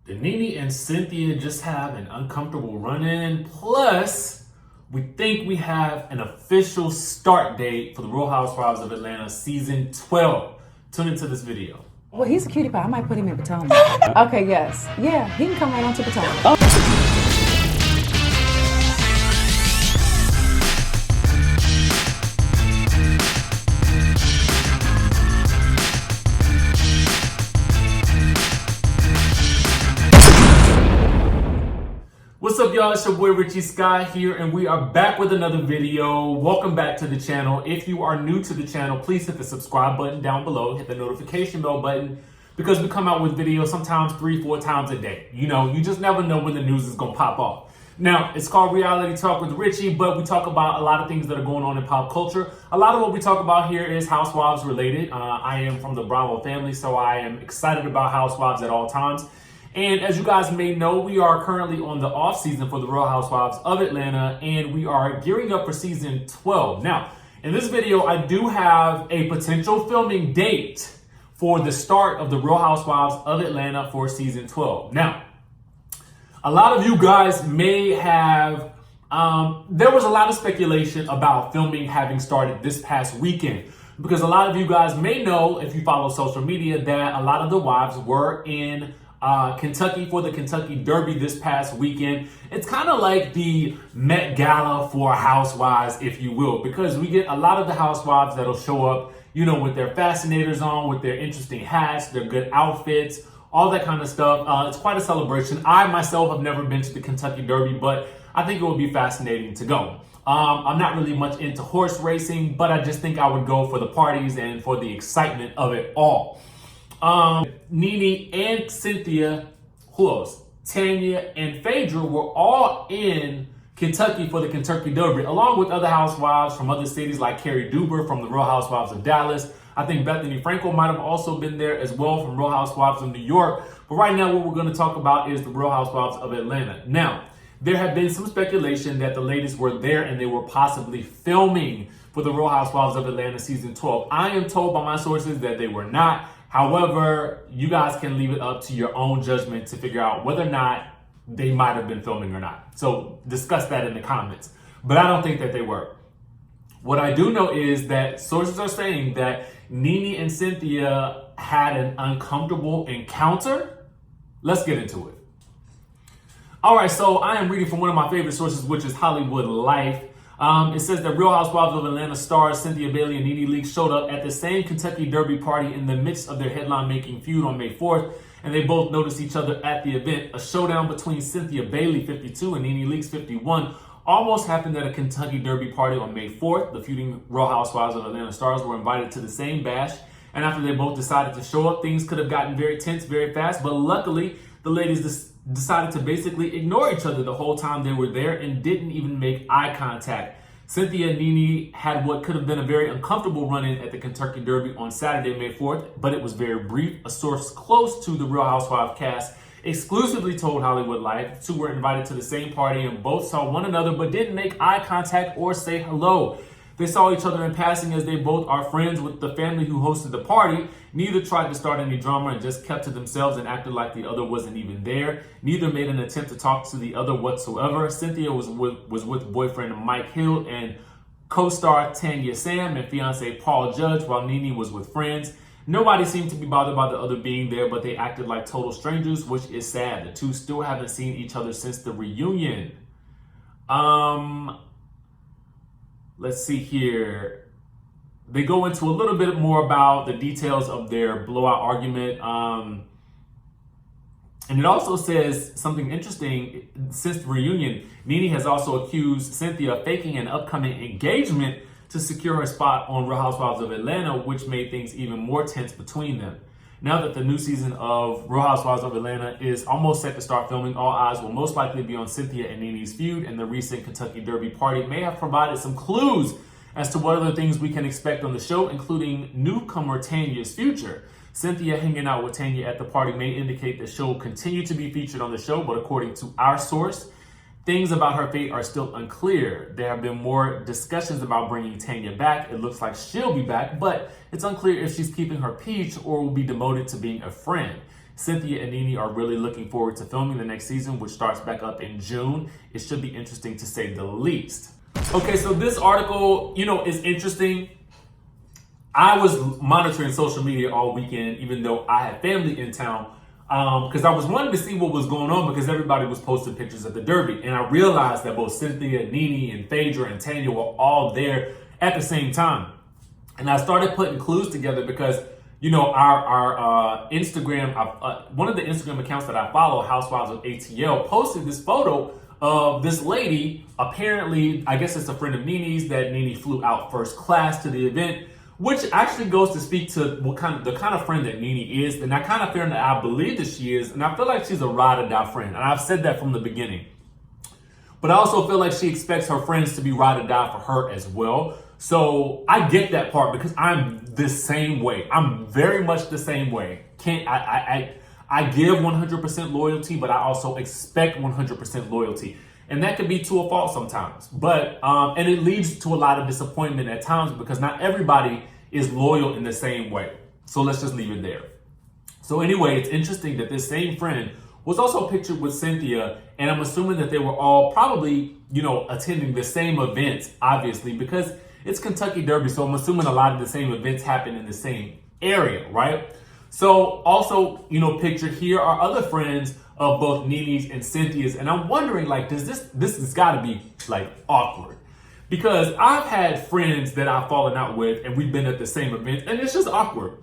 Did NeNe and Cynthia just have an uncomfortable run-in? Plus, we think we have an official start date for the Real Housewives of Atlanta season 12. Tune into this video. Well, he's a cutie pie. I might put him in Potomac. Okay, yes. Yeah, he can come right on to Potomac. What's up, y'all? It's your boy Richie Sky here, and we are back with another video. Welcome back to the channel. If you are new to the channel, please hit the subscribe button down below, hit the notification bell button, because we come out with videos sometimes 3-4 times a day. You know, you just never know when the news is gonna pop off. Now, it's called Reality Talk with Richie, but we talk about a lot of things that are going on in pop culture. A lot of what we talk about here is Housewives related. I am from the Bravo family, so I am excited about Housewives at all times. And as you guys may know, we are currently on the off season for the Real Housewives of Atlanta, and we are gearing up for season 12. Now, in this video, I do have a potential filming date for the start of the Real Housewives of Atlanta for season 12. Now, a lot of you guys may have, there was a lot of speculation about filming having started this past weekend, because a lot of you guys may know, if you follow social media, that a lot of the wives were in Kentucky for the Kentucky Derby this past weekend. It's kind of like the Met Gala for housewives, if you will, because we get a lot of the housewives that'll show up, you know, with their fascinators on, with their interesting hats, their good outfits, all that kind of stuff. It's quite a celebration. I myself have never been to the Kentucky Derby, but I think it would be fascinating to go. I'm not really much into horse racing, but I just think I would go for the parties and for the excitement of it all. NeNe and Cynthia, who else? Tanya and Phaedra were all in Kentucky for the Kentucky Derby, along with other housewives from other cities like Carrie Duber from the Real Housewives of Dallas. I think Bethany Frankel might have also been there as well from Real Housewives of New York. But right now, what we're going to talk about is the Real Housewives of Atlanta. Now, there had been some speculation that the ladies were there and they were possibly filming for the Real Housewives of Atlanta season 12. I am told by my sources that they were not. However, you guys can leave it up to your own judgment to figure out whether or not they might have been filming or not. So discuss that in the comments. But I don't think that they were. What I do know is that sources are saying that NeNe and Cynthia had an uncomfortable encounter. Let's get into it. All right, so I am reading from one of my favorite sources, which is Hollywood Life. It says that Real Housewives of Atlanta stars Cynthia Bailey and NeNe Leakes showed up at the same Kentucky Derby party in the midst of their headline-making feud on May 4th, and they both noticed each other at the event. A showdown between Cynthia Bailey, 52, and NeNe Leakes, 51, almost happened at a Kentucky Derby party on May 4th. The feuding Real Housewives of Atlanta stars were invited to the same bash, and after they both decided to show up, things could have gotten very tense very fast, but luckily, the ladies decided to basically ignore each other the whole time they were there and didn't even make eye contact. Cynthia and NeNe had what could have been a very uncomfortable run-in at the Kentucky Derby on Saturday, May 4th, but it was very brief. A source close to the Real Housewives cast exclusively told Hollywood Life the two were invited to the same party and both saw one another but didn't make eye contact or say hello. They saw each other in passing as they both are friends with the family who hosted the party. Neither tried to start any drama and just kept to themselves and acted like the other wasn't even there. Neither made an attempt to talk to the other whatsoever. Cynthia was with boyfriend Mike Hill and co-star Tanya Sam and fiance Paul Judge, while NeNe was with friends. Nobody seemed to be bothered by the other being there, but they acted like total strangers, which is sad. The two still haven't seen each other since the reunion. Let's see here. They go into a little bit more about the details of their blowout argument. And it also says something interesting. Since the reunion, NeNe has also accused Cynthia of faking an upcoming engagement to secure her spot on Real Housewives of Atlanta, which made things even more tense between them. Now that the new season of Real Housewives of Atlanta is almost set to start filming, all eyes will most likely be on Cynthia and NeNe's feud, and the recent Kentucky Derby party may have provided some clues as to what other things we can expect on the show, including newcomer Tanya's future. Cynthia hanging out with Tanya at the party may indicate that she'll continue to be featured on the show, but according to our source, things about her fate are still unclear. There have been more discussions about bringing Tanya back. It looks like she'll be back, but it's unclear if she's keeping her peach or will be demoted to being a friend. Cynthia and NeNe are really looking forward to filming the next season, which starts back up in June. It should be interesting to say the least. Okay, so this article, is interesting. I was monitoring social media all weekend, even though I had family in town, because I was wanting to see what was going on because everybody was posting pictures of the Derby. And I realized that both Cynthia, NeNe, and Phaedra and Tanya were all there at the same time. And I started putting clues together because, our Instagram, one of the Instagram accounts that I follow, Housewives of ATL, posted this photo of this lady. Apparently, I guess it's a friend of NeNe's that NeNe flew out first class to the event, which actually goes to speak to the kind of friend that NeNe is, and that kind of friend that I believe that she is, and I feel like she's a ride or die friend, and I've said that from the beginning. But I also feel like she expects her friends to be ride or die for her as well. So I get that part because I'm the same way. I'm very much the same way. I give 100% loyalty, but I also expect 100% loyalty. And that can be to a fault sometimes. But, and it leads to a lot of disappointment at times because not everybody is loyal in the same way. So let's just leave it there. So anyway, it's interesting that this same friend was also pictured with Cynthia, and I'm assuming that they were all probably, attending the same events, obviously, because it's Kentucky Derby, so I'm assuming a lot of the same events happen in the same area, right? So also, pictured here are other friends of both NeNe's and Cynthia's, and I'm wondering, does this has got to be awkward, because I've had friends that I've fallen out with, and we've been at the same event, and it's just awkward.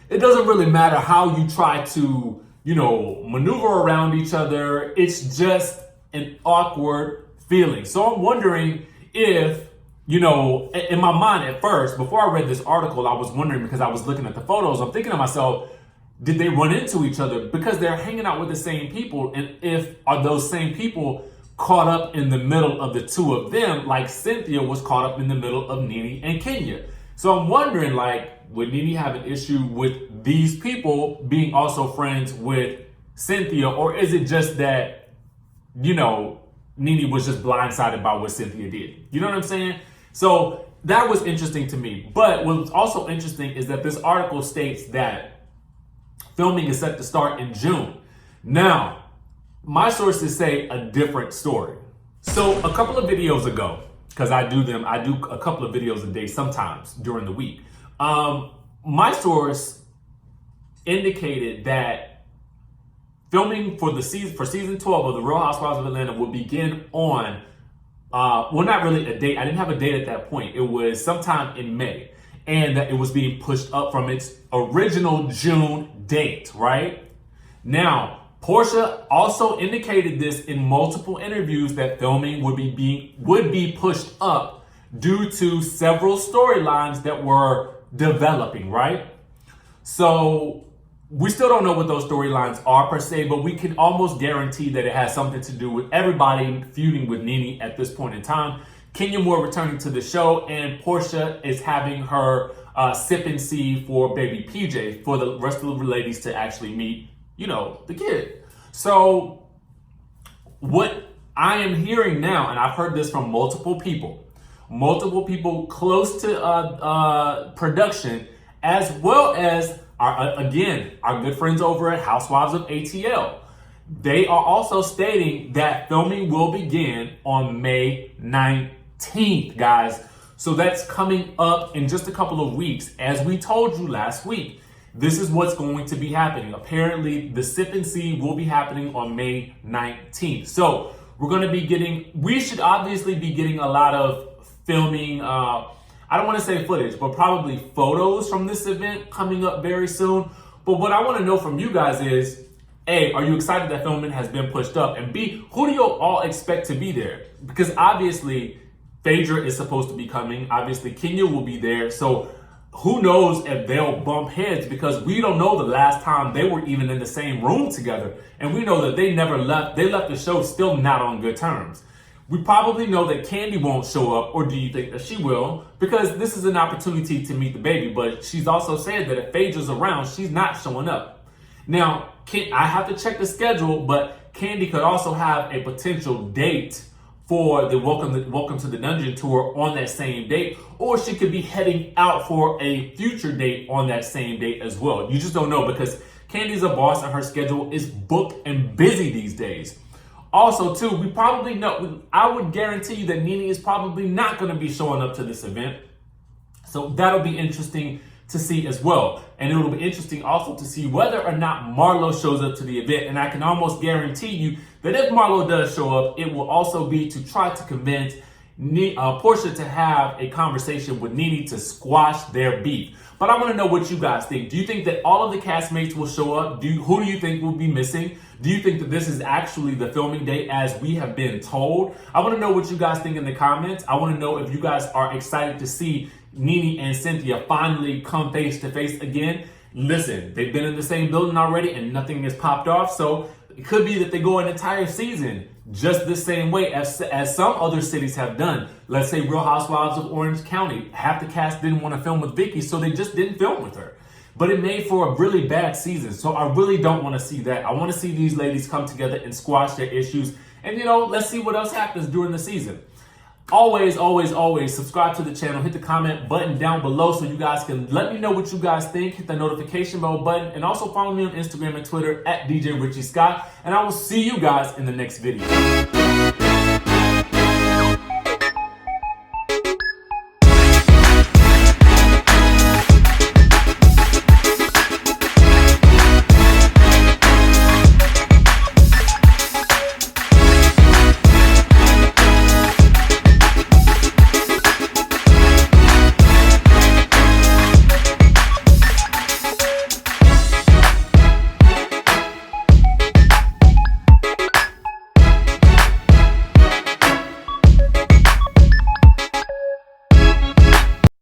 It doesn't really matter how you try to, maneuver around each other. It's just an awkward feeling. So I'm wondering if, in my mind at first, before I read this article, I was wondering, because I was looking at the photos, I'm thinking to myself, did they run into each other because they're hanging out with the same people? And are those same people caught up in the middle of the two of them, like Cynthia was caught up in the middle of NeNe and Kenya? So I'm wondering, would NeNe have an issue with these people being also friends with Cynthia? Or is it just that, NeNe was just blindsided by what Cynthia did? You know what I'm saying? So that was interesting to me. But what's also interesting is that this article states that filming is set to start in June. Now, my sources say a different story. So a couple of videos ago, because I do a couple of videos a day sometimes during the week. My source indicated that filming for season 12 of the Real Housewives of Atlanta will begin on, not really a date. I didn't have a date at that point. It was sometime in May, and that it was being pushed up from its original June date, right? Now, Porsha also indicated this in multiple interviews that filming would be pushed up due to several storylines that were developing, right? So we still don't know what those storylines are per se, but we can almost guarantee that it has something to do with everybody feuding with NeNe at this point in time. Kenya Moore returning to the show, and Porsha is having her sip and see for baby PJ for the rest of the ladies to actually meet, the kid. So what I am hearing now, and I've heard this from multiple people close to production, as well as our good friends over at Housewives of ATL. They are also stating that filming will begin on May 19th, guys. So that's coming up in just a couple of weeks. As we told you last week, this is what's going to be happening. Apparently, the sip and see will be happening on May 19th. So we should obviously be getting a lot of filming, I don't want to say footage, but probably photos from this event coming up very soon. But what I want to know from you guys is, A, are you excited that filming has been pushed up? And B, who do you all expect to be there? Because obviously, Phaedra is supposed to be coming. Obviously, Kenya will be there. So who knows if they'll bump heads, because we don't know the last time they were even in the same room together. And we know that they never left. They left the show still not on good terms. We probably know that Kandi won't show up, or do you think that she will? Because this is an opportunity to meet the baby, but she's also said that if Phaedra's around, she's not showing up. Now, I have to check the schedule, but Kandi could also have a potential date for the Welcome to the Dungeon tour on that same date, or she could be heading out for a future date on that same date as well. You just don't know, because Kandi's a boss and her schedule is booked and busy these days. Also, too, we probably know, I would guarantee you that NeNe is probably not going to be showing up to this event. So that'll be interesting to see as well. And it'll be interesting also to see whether or not Marlo shows up to the event. And I can almost guarantee you that if Marlo does show up, it will also be to try to convince Porsha to have a conversation with NeNe to squash their beef. But I want to know what you guys think. Do you think that all of the castmates will show up? Who do you think will be missing? Do you think that this is actually the filming date as we have been told? I want to know what you guys think in the comments. I want to know if you guys are excited to see NeNe and Cynthia finally come face to face again. Listen, they've been in the same building already and nothing has popped off. So it could be that they go an entire season just the same way as some other cities have done. Let's say Real Housewives of Orange County. Half the cast didn't want to film with Vicky, so they just didn't film with her. But it made for a really bad season. So I really don't want to see that. I want to see these ladies come together and squash their issues. And, let's see what else happens during the season. Always, always, always subscribe to the channel. Hit the comment button down below so you guys can let me know what you guys think. Hit the notification bell button. And also follow me on Instagram and Twitter at DJ Richie Scott. And I will see you guys in the next video.